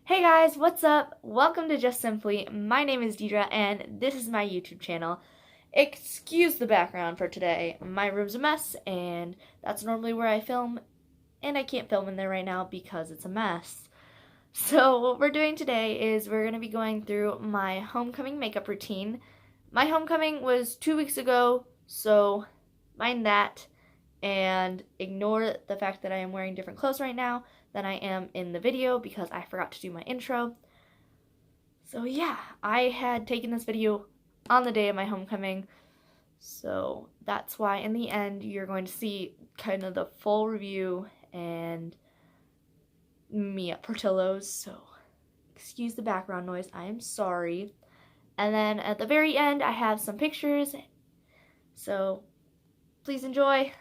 Hey guys, what's up? Welcome to Just Simply. My name is Deidre and this is my YouTube channel. Excuse the background for today. My room's a mess and that's normally where I film, and I can't film in there right now because it's a mess. So what we're doing today is we're going to be going through my homecoming makeup routine. My homecoming was 2 weeks ago, so mind that and ignore the fact that I am wearing different clothes right now than I am in the video because I forgot to do my intro. So yeah, I had taken this video on the day of my homecoming, so that's why in the end you're going to see kind of the full review and me at Portillo's, so excuse the background noise, I am sorry. And then at the very end I have some pictures, so please enjoy.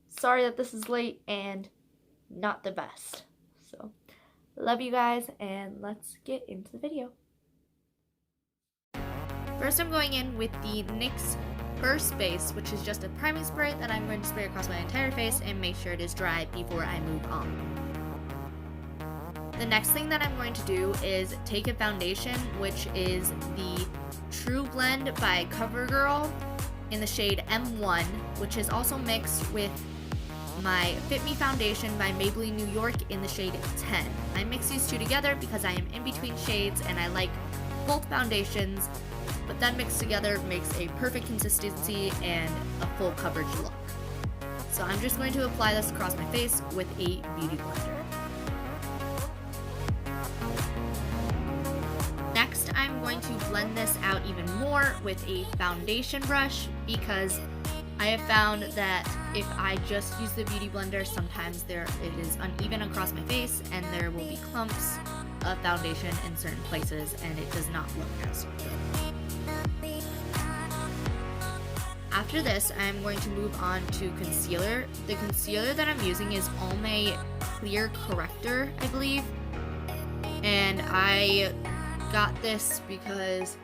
Sorry that this is late and not the best. So, love you guys, and let's get into the video. First, I'm going in with the NYX Burst Base, which is just a priming spray that I'm going to spray across my entire face and make sure it is dry before I move on. The next thing that I'm going to do is take a foundation, which is the True Blend by CoverGirl in the shade M1, which is also mixed with my Fit Me foundation by Maybelline New York in the shade 10. I mix these two together because I am in between shades and I like both foundations, but then mixed together makes a perfect consistency and a full coverage look. So I'm just going to apply this across my face with a beauty blender. Next, I'm going to blend this out even more with a foundation brush because I have found that if I just use the beauty blender, sometimes it is uneven across my face and there will be clumps of foundation in certain places and it does not look as good. After this, I'm going to move on to concealer. The concealer that I'm using is Almay Clear Corrector, I believe. And I got this because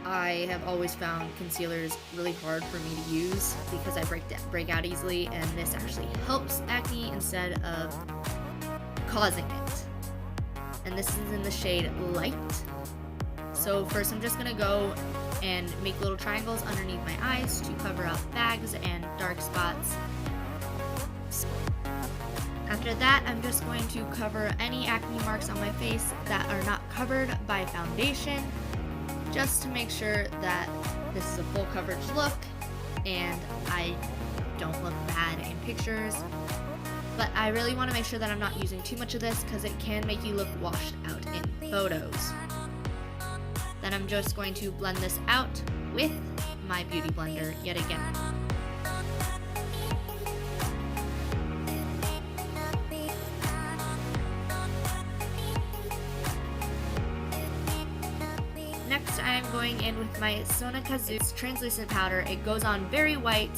I have always found concealers really hard for me to use because I break out easily, and this actually helps acne instead of causing it. And this is in the shade Light. So first I'm just going to go and make little triangles underneath my eyes to cover up bags and dark spots. After that, I'm just going to cover any acne marks on my face that are not covered by foundation, just to make sure that this is a full coverage look and I don't look bad in pictures. But I really want to make sure that I'm not using too much of this because it can make you look washed out in photos. Then I'm just going to blend this out with my beauty blender yet again. Next, I'm going in with my Sonakazu's translucent powder. It goes on very white,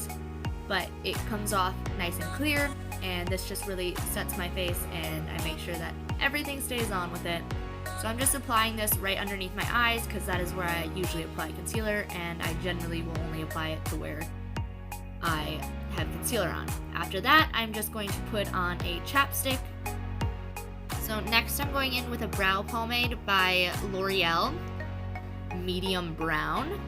but it comes off nice and clear, and this just really sets my face and I make sure that everything stays on with it. So I'm just applying this right underneath my eyes because that is where I usually apply concealer, and I generally will only apply it to where I have concealer on. After that, I'm just going to put on a chapstick. So next I'm going in with a brow pomade by L'Oreal, medium brown.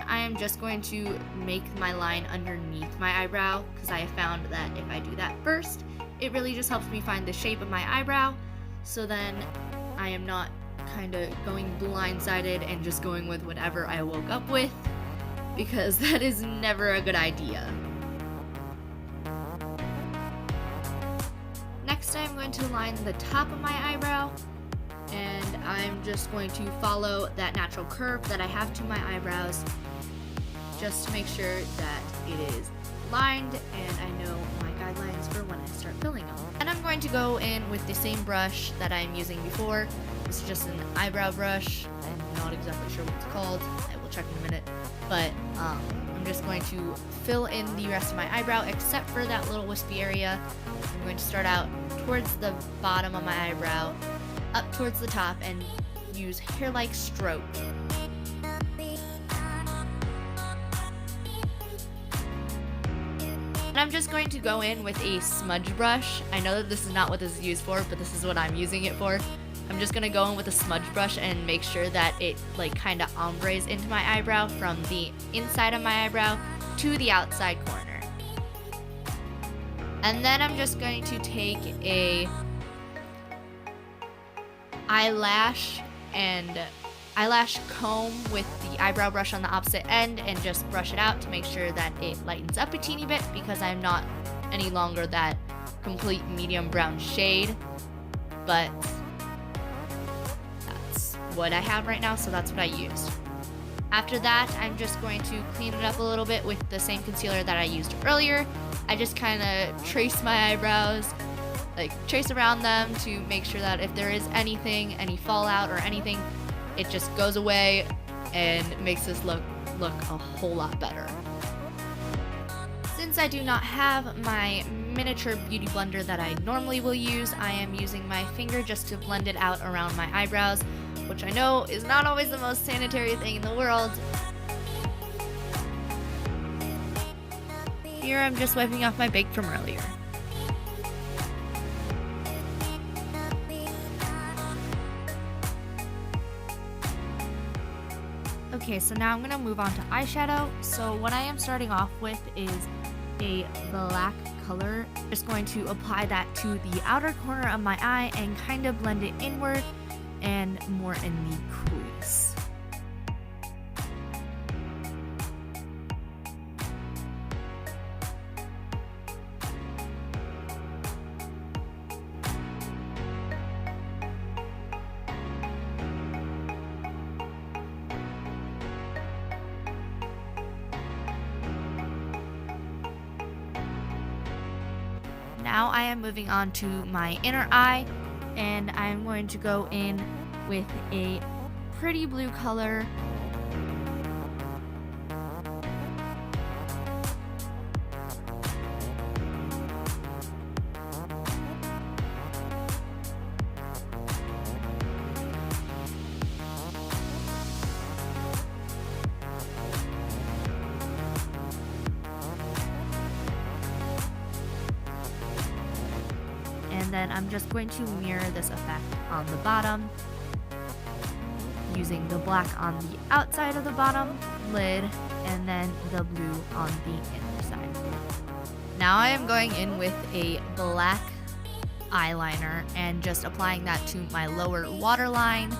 I am just going to make my line underneath my eyebrow because I have found that if I do that first, it really just helps me find the shape of my eyebrow, so then I am not kind of going blindsided and just going with whatever I woke up with, because that is never a good idea. Next, I'm going to line the top of my eyebrow, and I'm just going to follow that natural curve that I have to my eyebrows just to make sure that it is lined and I know my guidelines for when I start filling them. And I'm going to go in with the same brush that I'm using before. It's just an eyebrow brush. I'm not exactly sure what it's called. I will check in a minute. But I'm just going to fill in the rest of my eyebrow except for that little wispy area. I'm going to start out towards the bottom of my eyebrow, up towards the top, and use hair-like stroke. And I'm just going to go in with a smudge brush. I know that this is not what this is used for, but this is what I'm using it for. I'm just gonna go in with a smudge brush and make sure that it like kind of ombres into my eyebrow from the inside of my eyebrow to the outside corner. And then I'm just going to take a eyelash comb with the eyebrow brush on the opposite end and just brush it out to make sure that it lightens up a teeny bit, because I'm not any longer that complete medium brown shade, but that's what I have right now, so that's what I used. After that, I'm just going to clean it up a little bit with the same concealer that I used earlier. I just kind of trace my eyebrows, like trace around them to make sure that if there is anything, any fallout or anything, it just goes away and makes this look a whole lot better. Since I do not have my miniature beauty blender that I normally will use, I am using my finger just to blend it out around my eyebrows, which I know is not always the most sanitary thing in the world. Here I'm just wiping off my bake from earlier. Okay, so now I'm going to move on to eyeshadow. So what I am starting off with is a black color. Just going to apply that to the outer corner of my eye and kind of blend it inward and more in the crease. Now I am moving on to my inner eye, and I'm going to go in with a pretty blue color. And then I'm just going to mirror this effect on the bottom, using the black on the outside of the bottom lid and then the blue on the inner side. Now I am going in with a black eyeliner and just applying that to my lower waterline.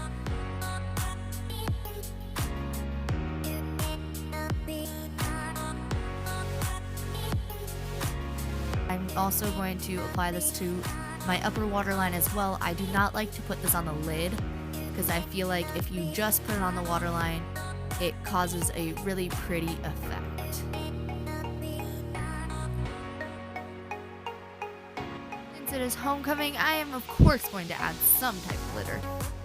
I'm also going to apply this to my upper waterline as well. I do not like to put this on the lid because I feel like if you just put it on the waterline, it causes a really pretty effect. Since it is homecoming, I am of course going to add some type of glitter.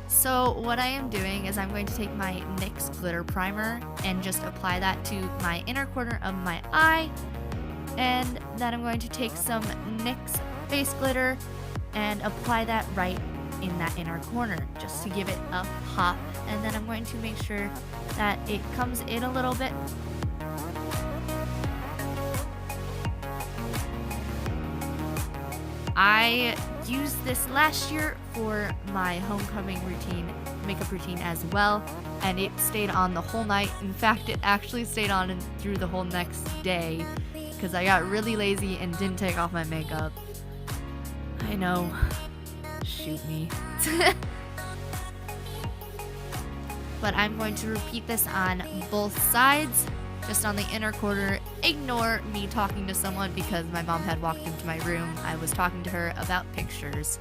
So what I am doing is I'm going to take my NYX glitter primer and just apply that to my inner corner of my eye. And then I'm going to take some NYX face glitter and apply that right in that inner corner just to give it a pop. And then I'm going to make sure that it comes in a little bit. I used this last year for my homecoming routine, makeup routine as well, and it stayed on the whole night. In fact, it actually stayed on through the whole next day because I got really lazy and didn't take off my makeup. I know. Shoot me. But I'm going to repeat this on both sides, just on the inner corner. Ignore me talking to someone because my mom had walked into my room. I was talking to her about pictures.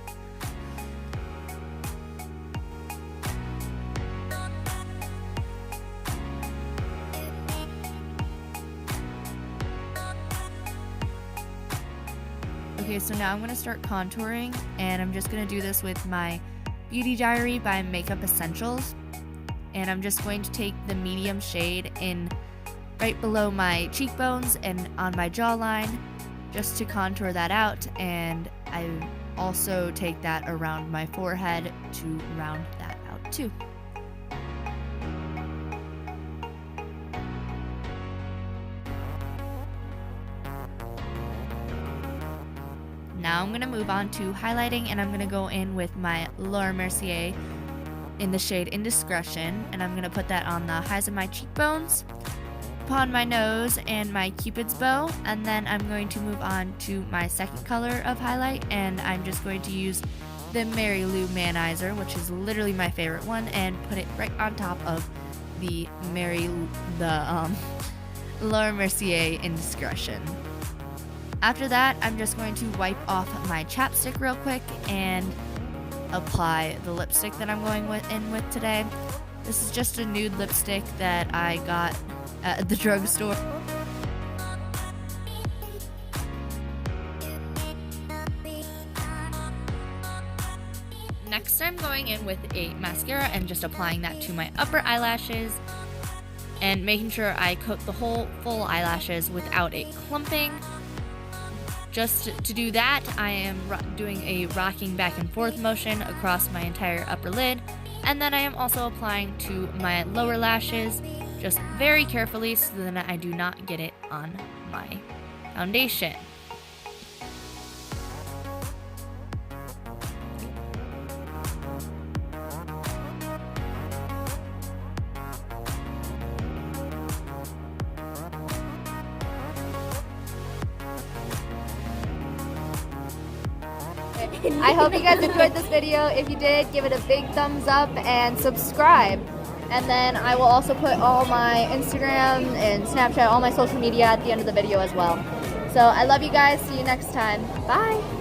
Okay, so now I'm going to start contouring, and I'm just going to do this with my Beauty Diary by Makeup Essentials. And I'm just going to take the medium shade in right below my cheekbones and on my jawline just to contour that out, and I also take that around my forehead to round that out too. now I'm going to move on to highlighting, and I'm going to go in with my Laura Mercier in the shade Indiscretion, and I'm going to put that on the highs of my cheekbones, upon my nose, and my Cupid's bow. And then I'm going to move on to my second color of highlight, and I'm just going to use the Mary Lou Manizer, which is literally my favorite one, and put it right on top of the Laura Mercier Indiscretion. After that, I'm just going to wipe off my chapstick real quick and apply the lipstick that I'm going in with today. This is just a nude lipstick that I got at the drugstore. Next, I'm going in with a mascara and just applying that to my upper eyelashes and making sure I coat the whole full eyelashes without it clumping. Just to do that, I am doing a rocking back and forth motion across my entire upper lid, and then I am also applying to my lower lashes, just very carefully so that I do not get it on my foundation. I hope you guys enjoyed this video. If you did, give it a big thumbs up and subscribe. And then I will also put all my Instagram and Snapchat, all my social media at the end of the video as well. So I love you guys. See you next time. Bye.